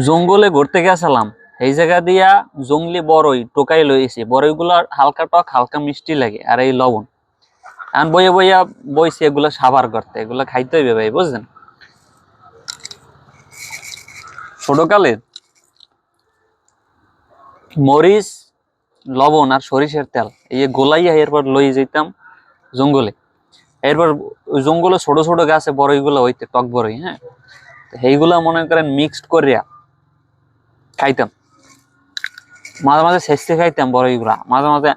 জঙ্গলে ঘুরতে গেছিলাম, এই জায়গা দিয়া জঙ্গলি বড়ই টোকাই লইছি। বড়ইগুলো হালকা টক হালকা মিষ্টি লাগে, আর এই লবণ এখন বইয়া বইয়া বইছি এগুলো সাবার করতে, এগুলো খাইতে হইবে ভাই, বুঝলেন? ছোটকালে মরিচ, লবণ আর সরিষার তেল এই গোলাইয়া এরপর লই যেতাম জঙ্গলে। এরপর ওই জঙ্গলে ছোট ছোট গাছে বড়ইগুলো হইতে, টক বড়ই, হ্যাঁ, এইগুলা মনে করেন মিক্সড করিয়া খাইতাম। মাঝে মাঝে শেষতে খাইতাম বড়ইগুলা, মাঝে মাঝে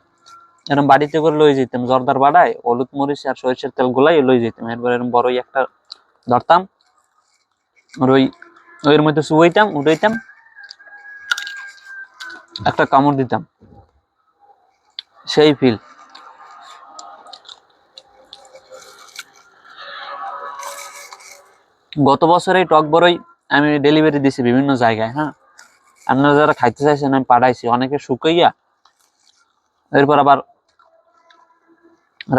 এরকম বাড়িতে করে লই যেতাম, জর্দার বাড়ায় হলুদ মরিচ আর সরিষার তেল গুলাই লই যেতাম। এরপর এরকম বড়ই একটা ধরতাম, ওই ওইর মধ্যে শুয়াইতাম, উঠাইতাম, একটা কামড় দিতাম, সেই ফিল। গত বছর এই টক বড়ই আমি ডেলিভারি দিছি বিভিন্ন জায়গায়, হ্যাঁ, আপনারা যারা খাইতে চাইছেন আমি পাঠাইছি, অনেকে শুকাইয়া এরপর আবার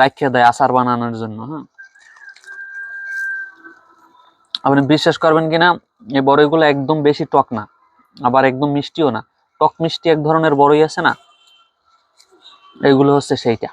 রাখিয়া দেয় আচার বানানোর জন্য। হ্যাঁ, আপনি বিশ্বাস করবেন কিনা, এই বড়ইগুলো একদম বেশি টক না, আবার একদম মিষ্টিও না। টক মিষ্টি এক ধরনের বড়ই আছে না, এগুলো হচ্ছে সেইটা।